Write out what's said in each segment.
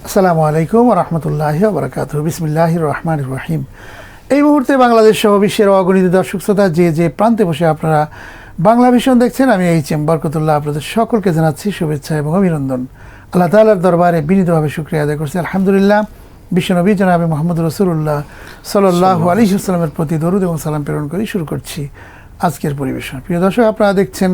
আসসালামু আলাইকুম রহমতুল্লাহি ওবরাকাতুহু। বিসমিল্লাহির রহমানির রহিম। এই মুহূর্তে বাংলাদেশ সহ বিশ্বের অগণিত দর্শক শ্রোতা যে প্রান্তে বসে আপনারা বাংলা ভিশন দেখছেন, আমি এইচ.এম. বরকতুল্লাহ আপনাদের সকলকে জানাচ্ছি শুভেচ্ছা এবং অভিনন্দন। আল্লাহ তাআলার দরবারে বিনীতভাবে শুকরিয়া আদায় করছি। আলহামদুলিল্লাহ, বিশ্বনবী জনাবে মুহাম্মদ রাসূলুল্লাহ সাল্লাল্লাহু আলাইহি ওয়াসাল্লামের প্রতি দরুদ এবং সালাম প্রেরণ করে শুরু করছি আজকের পরিবেশন। প্রিয় দর্শক, আপনারা দেখছেন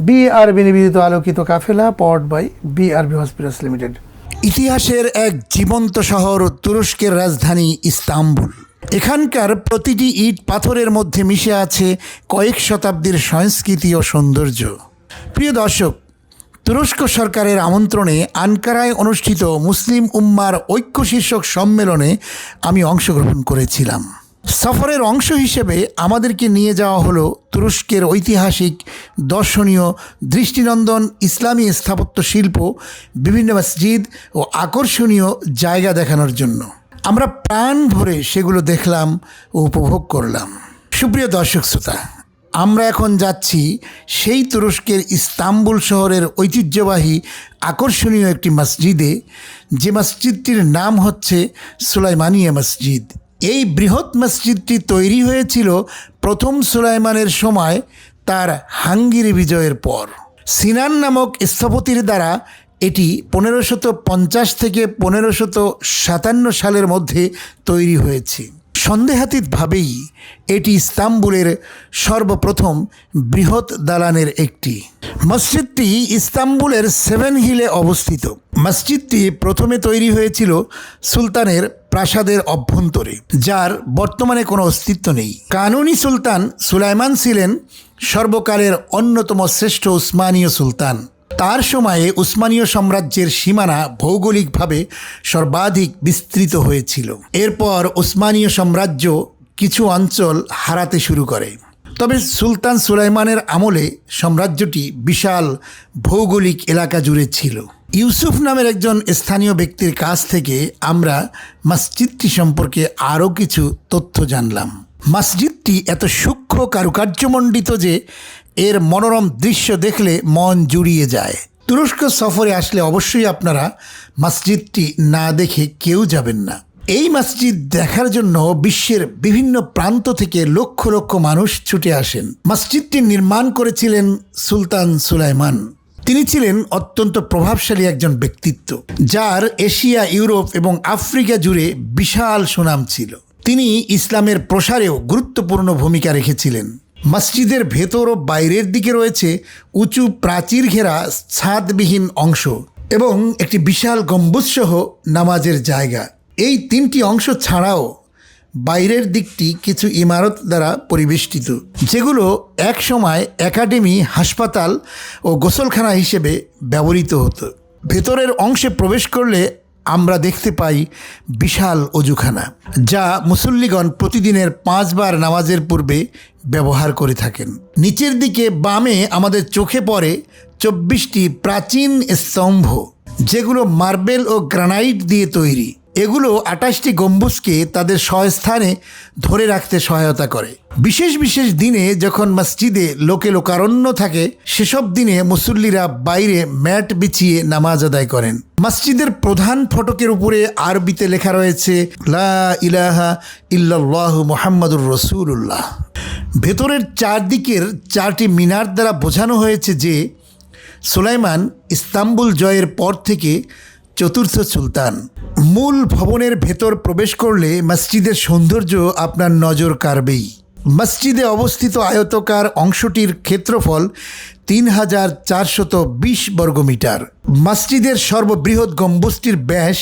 বিআরবি নিবেদিত আলোকিত কাফেলা, powered by BRB hospitals limited. ইতিহাসের এক জীবন্ত শহর তুরস্কের রাজধানী ইস্তাম্বুল। এখানকার প্রতিটি ইট পাথরের মধ্যে মিশে আছে কয়েক শতাব্দীর সংস্কৃতি ও সৌন্দর্য। প্রিয় দর্শক, তুরস্ক সরকারের আমন্ত্রণে আনকারায় অনুষ্ঠিত মুসলিম উম্মার ঐক্য শীর্ষক সম্মেলনে আমি অংশগ্রহণ করেছিলাম। সফরের অংশ হিসেবে আমাদেরকে নিয়ে যাওয়া হলো তুরস্কের ঐতিহাসিক, দর্শনীয়, দৃষ্টিনন্দন ইসলামী স্থাপত্য শিল্প, বিভিন্ন মসজিদ ও আকর্ষণীয় জায়গা দেখানোর জন্য। আমরা প্রাণ ভরে সেগুলো দেখলাম ও উপভোগ করলাম। সুপ্রিয় দর্শক শ্রোতা, আমরা এখন যাচ্ছি সেই তুরস্কের ইস্তাম্বুল শহরের ঐতিহ্যবাহী আকর্ষণীয় একটি মসজিদে, যে মসজিদটির নাম হচ্ছে সুলাইমানিয়া মসজিদ। এই বৃহৎ মসজিদটি তৈরি হয়েছিল প্রথম সুলাইমানের সময় তার হাঙ্গেরি বিজয়ের পর। সিনান নামক স্থপতির দ্বারা এটি 1550 থেকে 1557 সালের মধ্যে তৈরি হয়েছে। সন্দেহাতীতভাবেই এটি ইস্তাম্বুলের সর্বপ্রথম বৃহৎ দালানের একটি। মসজিদটি ইস্তাম্বুলের 7 হিলে অবস্থিত। মসজিদটি প্রথমে তৈরি হয়েছিল সুলতানের প্রাসাদের অভ্যন্তরে, যার বর্তমানে কোনো অস্তিত্ব নেই। কানুনি সুলতান সুলাইমান ছিলেন সর্বকালের অন্যতম শ্রেষ্ঠ উসমানীয় সুলতান। তার সময়ে উসমানীয় সাম্রাজ্যের সীমানা ভৌগোলিকভাবে সর্বাধিক বিস্তৃত হয়েছিল। এরপর উসমানীয় সাম্রাজ্য কিছু অঞ্চল হারাতে শুরু করে। তবে সুলতান সুলাইমানের আমলে সাম্রাজ্যটি বিশাল ভৌগোলিক এলাকা জুড়ে ছিল। ইউসুফ নামের একজন স্থানীয় ব্যক্তির কাছ থেকে আমরা মসজিদটি সম্পর্কে আরও কিছু তথ্য জানলাম। মসজিদটি এত সূক্ষ্ম কারুকার্যমণ্ডিত যে এর মনোরম দৃশ্য দেখলে মন জুড়িয়ে যায়। তুরস্ক সফরে আসলে অবশ্যই আপনারা মসজিদটি না দেখে কেউ যাবেন না। এই মসজিদ দেখার জন্য বিশ্বের বিভিন্ন প্রান্ত থেকে লক্ষ লক্ষ মানুষ ছুটে আসেন। মসজিদটি নির্মাণ করেছিলেন সুলতান সুলাইমান। তিনি ছিলেন অত্যন্ত প্রভাবশালী একজন ব্যক্তিত্ব, যার এশিয়া, ইউরোপ এবং আফ্রিকা জুড়ে বিশাল সুনাম ছিল। তিনি ইসলামের প্রসারেও গুরুত্বপূর্ণ ভূমিকা রেখেছিলেন। মসজিদের ভেতর ও বাইরের দিকে রয়েছে উঁচু প্রাচীর ঘেরা ছাদবিহীন অংশ এবং একটি বিশাল গম্বুজসহ নামাজের জায়গা। এই 3টি অংশ ছাড়াও বাইরের দিকটি কিছু ইমারত দ্বারা পরিবেষ্টিত, যেগুলো একসময় একাডেমি, হাসপাতাল ও গোসলখানা হিসেবে ব্যবহৃত হতো। ভেতরের অংশে প্রবেশ করলে আমরা দেখতে পাই বিশাল অজুখানা, যা মুসল্লিগণ প্রতিদিনের 5 বার নামাজের পূর্বে ব্যবহার করে থাকেন। নিচের দিকে বামে আমাদের চোখে পড়ে 24টি প্রাচীন স্তম্ভ, যেগুলো মার্বেল ও গ্রানাইট দিয়ে তৈরি। এগুলো 28টি গম্বুজকে তাদের স্বস্থানে ধরে রাখতে সহায়তা করে। বিশেষ বিশেষ দিনে যখন মসজিদে লোকারণ্য থাকে, সেসব দিনে মুসল্লিরা বাইরে ম্যাট বিছিয়ে নামাজ আদায় করেন। মসজিদের প্রধান ফটকের উপরে আরবিতে লেখা রয়েছে লা ইলাহা ইল্লাল্লাহু মুহাম্মাদুর রাসূলুল্লাহ। ভেতরের চারদিকের 4টি মিনার দ্বারা বোঝানো হয়েছে যে সুলাইমান ইস্তাম্বুল জয়ের পর থেকে চতুর্থ সুলতান। মূল ভবনের ভেতর প্রবেশ করলে মসজিদের সৌন্দর্য আপনার নজর কাড়বেই। মসজিদে অবস্থিত আয়তাকার অংশটির ক্ষেত্রফল 3420 বর্গমিটার। মসজিদের সর্ববৃহৎ গম্বুজটির ব্যাস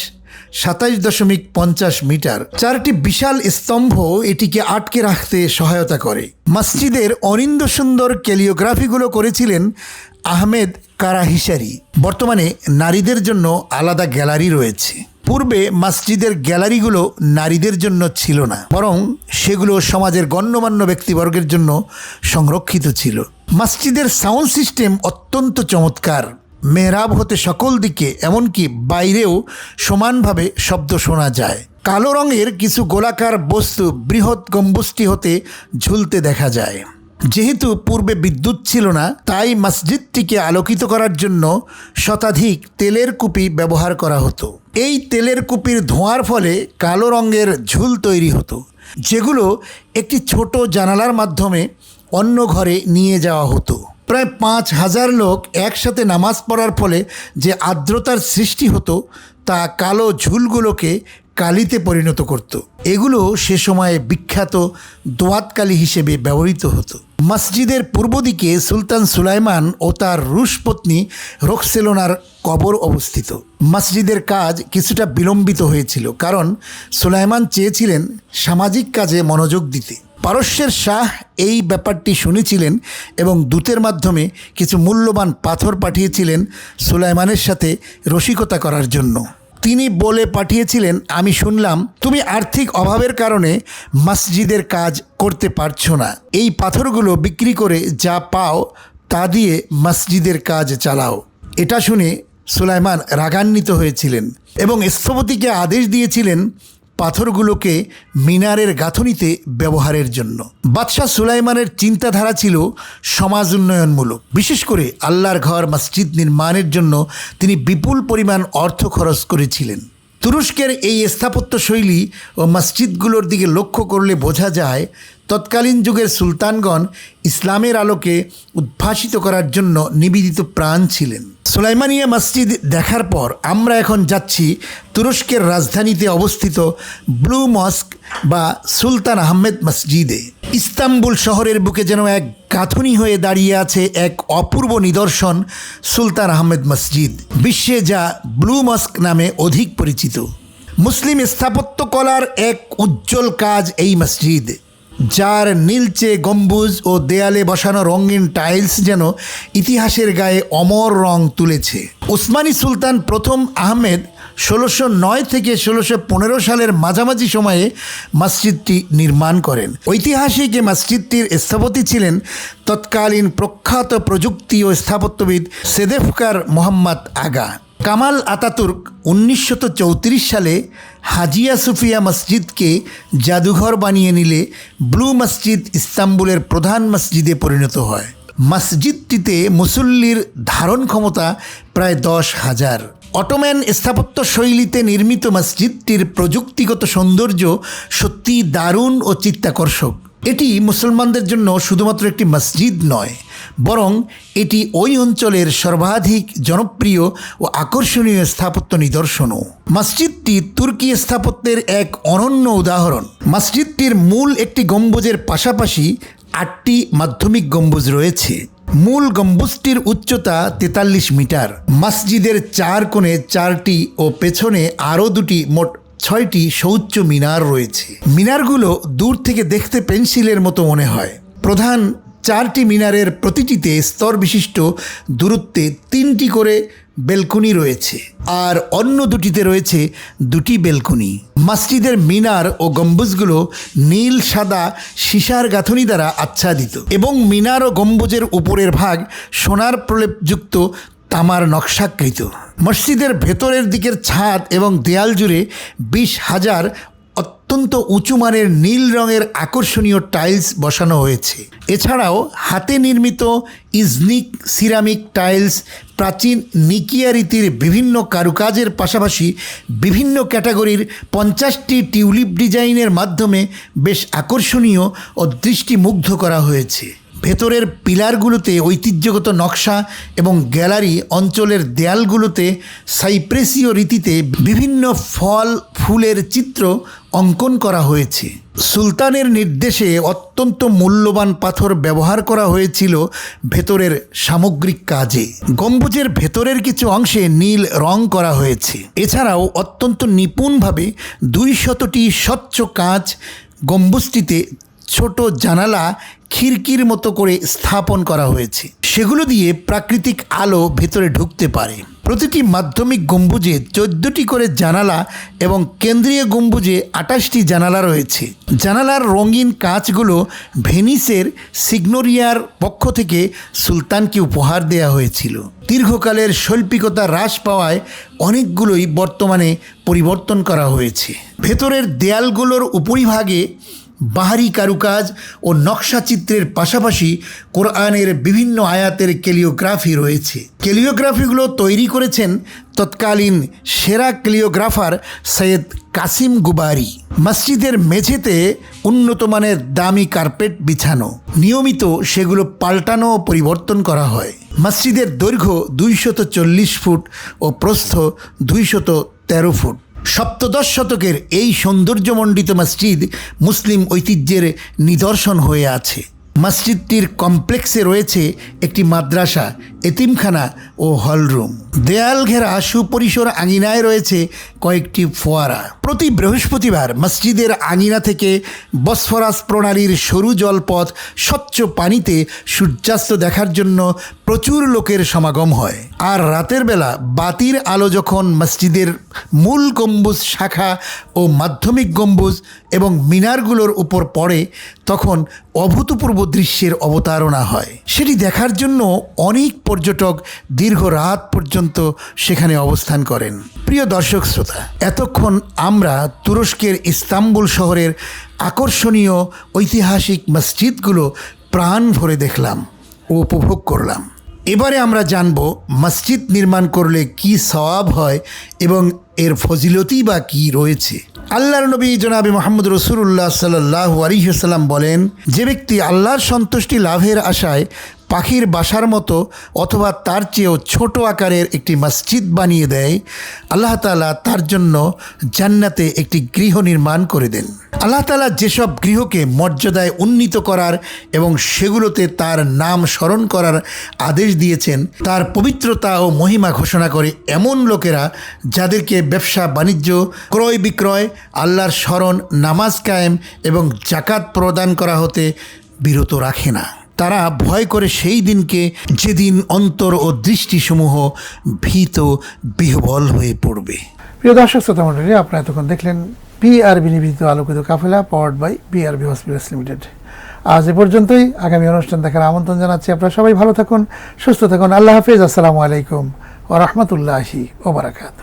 27.50 মিটার। 4টি বিশাল স্তম্ভ এটিকে আটকে রাখতে সহায়তা করে। মসজিদের অনিন্দ সুন্দর ক্যালিওগ্রাফিগুলো করেছিলেন আহমেদ কারাহিসারি। বর্তমানে নারীদের জন্য আলাদা গ্যালারি রয়েছে। পূর্বে মসজিদের গ্যালারিগুলো নারীদের জন্য ছিল না, বরং সেগুলো সমাজের গণ্যমান্য ব্যক্তিবর্গের জন্য সংরক্ষিত ছিল। মসজিদের সাউন্ড সিস্টেম অত্যন্ত চমৎকার। মেহরাব হতে সকল দিকে, এমনকি বাইরেও সমানভাবে শব্দ শোনা যায়। কালো রঙের কিছু গোলাকার বস্তু বৃহৎ গম্বুজটি হতে ঝুলতে দেখা যায়। যেহেতু পূর্বে বিদ্যুৎ ছিল না, তাই মসজিদটিকে আলোকিত করার জন্য শতাধিক তেলের কুপি ব্যবহার করা হতো। এই তেলের কুপির ধোঁয়ার ফলে কালো রঙের ঝুল তৈরি হতো, যেগুলো একটি ছোট জানালার মাধ্যমে অন্য ঘরে নিয়ে যাওয়া হতো। প্রায় 5,000 লোক একসাথে নামাজ পড়ার ফলে যে আর্দ্রতার সৃষ্টি হতো তা কালো ঝুলগুলোকে কালিতে পরিণত করত। এগুলো সে সময়ে বিখ্যাত দোয়াতকালি হিসেবে ব্যবহৃত হতো। মসজিদের পূর্ব দিকে সুলতান সুলাইমান ও তার রুশ পত্নী রোকসেলোনার কবর অবস্থিত। মসজিদের কাজ কিছুটা বিলম্বিত হয়েছিল, কারণ সুলাইমান চেয়েছিলেন সামাজিক কাজে মনোযোগ দিতে। পারস্যের শাহ এই ব্যাপারটি শুনেছিলেন এবং দূতের মাধ্যমে কিছু মূল্যবান পাথর পাঠিয়েছিলেন সুলাইমানের সাথে রসিকতা করার জন্য। তিনি বলে পাঠিয়েছিলেন, আমি শুনলাম তুমি আর্থিক অভাবের কারণে মসজিদের কাজ করতে পারছো না। এই পাথরগুলো বিক্রি করে যা পাও তা দিয়ে মসজিদের কাজ চালাও। এটা শুনে সুলাইমান রাগান্বিত হয়েছিলেন এবং স্থপতিকে আদেশ দিয়েছিলেন পাথরগুলোকে মিনারের গাঁথনিতে ব্যবহারের জন্য। বাদশাহ সুলাইমানের চিন্তাধারা ছিল সমাজ উন্নয়নমূলক। বিশেষ করে আল্লাহর ঘর মসজিদ নির্মাণের জন্য তিনি বিপুল পরিমাণ অর্থ খরচ করেছিলেন। তুরস্কের এই স্থাপত্যশৈলী ও মসজিদগুলোর দিকে লক্ষ্য করলে বোঝা যায় তৎকালীন যুগের সুলতানগণ ইসলামের আলোকে উদ্ভাসিত করার জন্য নিবেদিত প্রাণ ছিলেন। সুলাইমানিয়া মসজিদ দেখার পর আমরা এখন যাচ্ছি তুরস্কের রাজধানীতে অবস্থিত ব্লু মস্ক বা সুলতান আহমেদ মসজিদে। ইস্তাম্বুল শহরের বুকে যেন এক গাঁথনি হয়ে দাঁড়িয়ে আছে এক অপূর্ব নিদর্শন সুলতান আহমেদ মসজিদ, বিশ্বে যা ব্লু মস্ক নামে অধিক পরিচিত। মুসলিম স্থাপত্যকলার এক উজ্জ্বল কাজ এই মসজিদ, যার নীলচে গম্বুজ ও দেয়ালে বসানো রঙিন টাইলস যেন ইতিহাসের গায়ে অমর রং তুলেছে। ওসমানী সুলতান প্রথম আহমেদ 1609 থেকে 1615 সালের মাঝামাঝি সময়ে মসজিদটি নির্মাণ করেন। ঐতিহাসিক এই মসজিদটির স্থপতি ছিলেন তৎকালীন প্রখ্যাত প্রযুক্তি ও স্থাপত্যবিদ সেদেফকার মোহাম্মদ আগা। কামাল আতাতুর্ক 1934 সালে হাজিয়া সুফিয়া মসজিদকে জাদুঘর বানিয়ে নিলে ব্লু মসজিদ ইস্তাম্বুলের প্রধান মসজিদে পরিণত হয়। মসজিদটিতে মুসল্লির ধারণ ক্ষমতা প্রায় 10,000। অটোম্যান স্থাপত্য শৈলীতে নির্মিত মসজিদটির প্রযুক্তিগত সৌন্দর্য সত্যি দারুণ ও চিত্তাকর্ষক। এটি মুসলমানদের জন্য শুধুমাত্র একটি মসজিদ নয়, বরং এটি ওই অঞ্চলের সর্বাধিক জনপ্রিয় ও আকর্ষণীয় স্থাপত্য নিদর্শনও। মসজিদটি তুর্কি স্থাপত্যের এক অনন্য উদাহরণ। মসজিদটির মূল একটি গম্বুজের পাশাপাশি 8টি মাধ্যমিক গম্বুজ রয়েছে। মূল গম্বুজটির উচ্চতা 43 মিটার। মসজিদের 4 কোণে 4টি ও পেছনে আরও 2টি, মোট 6টি সুউচ্চ মিনার রয়েছে। মিনারগুলো দূর থেকে দেখতে পেন্সিলের মতো মনে হয়। প্রধান 4টি মিনারের প্রতিটিতে স্তর বিশিষ্ট দূরত্বে 3টি করে বেলকুনি রয়েছে, আর অন্য 2টিতে রয়েছে 2টি বেলকুনি। মসজিদের মিনার ও গম্বুজগুলো নীল সাদা সীসার গাঁথনি দ্বারা আচ্ছাদিত এবং মিনার ও গম্বুজের উপরের ভাগ সোনার প্রলেপযুক্ত তামার নকশাকৃত। মসজিদের ভেতরের দিকের ছাদ এবং দেয়াল জুড়ে 20,000 অত্যন্ত উঁচু মানের নীল রঙের আকর্ষণীয় টাইলস বসানো হয়েছে। এছাড়াও হাতে নির্মিত ইজনিক সিরামিক টাইলস, প্রাচীন নিকিয়া রীতির বিভিন্ন কারুকাজের পাশাপাশি বিভিন্ন ক্যাটাগরির 50টি টিউলিপ ডিজাইনের মাধ্যমে বেশ আকর্ষণীয় ও দৃষ্টিমুগ্ধ করা হয়েছে। ভেতরের পিলারগুলোতে ঐতিহ্যগত নকশা এবং গ্যালারি অঞ্চলের দেয়ালগুলোতে সাইপ্রেসীয় রীতিতে বিভিন্ন ফল ফুলের চিত্র অঙ্কন করা হয়েছে। সুলতানের নির্দেশে অত্যন্ত মূল্যবান পাথর ব্যবহার করা হয়েছিল ভেতরের সামগ্রিক কাজে। গম্বুজের ভেতরের কিছু অংশে নীল রং করা হয়েছে। এছাড়াও অত্যন্ত নিপুণভাবে 200টি স্বচ্ছ কাঁচ গম্বুজটিতে ছোট জানালা খিড়কির মতো করে স্থাপন করা হয়েছে, সেগুলো দিয়ে প্রাকৃতিক আলো ভেতরে ঢুকতে পারে। প্রতিটি মাধ্যমিক গম্বুজে 14টি করে জানালা এবং কেন্দ্রীয় গম্বুজে 28টি জানালা রয়েছে। জানালার রঙিন কাঁচগুলো ভেনিসের সিগনোরিয়ার পক্ষ থেকে সুলতানকে উপহার দেওয়া হয়েছিল। দীর্ঘকালের শৈল্পিকতা হ্রাস পাওয়ায় অনেকগুলোই বর্তমানে পরিবর্তন করা হয়েছে। ভেতরের দেয়ালগুলোর উপরিভাগে বাহারি কারুকাজ ও নকশা চিত্রের পাশাপাশি কোরআনের বিভিন্ন আয়াতের ক্যালিওগ্রাফি রয়েছে। ক্যালিওগ্রাফিগুলো তৈরি করেছেন তৎকালীন সেরা ক্যালিওগ্রাফার সৈয়দ কাসিম গুবারি। মসজিদের মেঝেতে উন্নত মানের দামি কার্পেট বিছানো, নিয়মিত সেগুলো পাল্টানো ও পরিবর্তন করা হয়। মসজিদের দৈর্ঘ্য 240 ফুট ও প্রস্থ 213 ফুট। সপ্তদশ শতকের এই সৌন্দর্যমণ্ডিত মসজিদ মুসলিম ঐতিহ্যের নিদর্শন হয়ে আছে। মসজিদটির কমপ্লেক্সে রয়েছে একটি মাদ্রাসা, এতিমখানা ও হলরুম। দেয়াল ঘেরা সুপরিসর আঙিনায় রয়েছে কয়েকটি ফোয়ারা। প্রতি বৃহস্পতিবার মসজিদের আঙিনা থেকে বসফরাস প্রণালীর সরু জলপথ স্বচ্ছ পানিতে সূর্যাস্ত দেখার জন্য প্রচুর লোকের সমাগম হয়। আর রাতের বেলা বাতির আলো যখন মসজিদের মূল গম্বুজ শাখা ও মাধ্যমিক গম্বুজ এবং মিনারগুলোর উপর পড়ে, তখন অভূতপূর্ব দৃশ্যের অবতারণা হয়। সেটি দেখার জন্য অনেক পর্যটক দীর্ঘ রাত পর্যন্ত সেখানে অবস্থান করেন। প্রিয় দর্শক শ্রোতা, এতক্ষণ আমরা তুরস্কের ইস্তাম্বুল শহরের আকর্ষণীয় ঐতিহাসিক মসজিদগুলো প্রাণ ভরে দেখলাম ও উপভোগ করলাম। এবারে আমরা জানব মসজিদ নির্মাণ করলে কি সওয়াব হয় এবং এর ফজিলতই বা কী রয়েছে। আল্লাহর নবী জনাবে মুহাম্মদ রাসূলুল্লাহ সাল্লাল্লাহু আলাইহি ওয়াসাল্লাম বলেন, যে ব্যক্তি আল্লাহর সন্তুষ্টি লাভের আশায় পাখির বাসার মতো অথবা তার চেয়েও ছোট আকারের একটি মসজিদ বানিয়ে দেয়, আল্লাহ তাআলা তার জন্য জান্নাতে একটি গৃহ নির্মাণ করে দেন। আল্লাহ তাআলা যেসব গৃহকে মর্যাদায় উন্নীত করার এবং সেগুলোতে তার নাম স্মরণ করার আদেশ দিয়েছেন, তার পবিত্রতা ও মহিমা ঘোষণা করে এমন লোকেরা যাদেরকে ব্যবসা বাণিজ্য, ক্রয় বিক্রয়, আল্লাহর স্মরণ, নামাজ কায়েম এবং জাকাত প্রদান করা হতে বিরত রাখে না। তারা ভয় করে সেই দিনকে যেদিন অন্তর ও দৃষ্টিসমূহ ভীত বিহ্বল হয়ে পড়বে। প্রিয় দর্শক শ্রোতা মণ্ডলী, আপনারা এতক্ষণ দেখলেন বিআরবি নিবেদিত আলোকিত কাফেলা, powered by BRB hospitals limited. আজ এ পর্যন্তই। আগামী অনুষ্ঠান দেখার আমন্ত্রণ জানাচ্ছি। আপনারা সবাই ভালো থাকুন, সুস্থ থাকুন। আল্লাহ হাফেজ। আসসালামু আলাইকুম ওয়া রাহমাতুল্লাহি ওয়া বারাকাতুহু।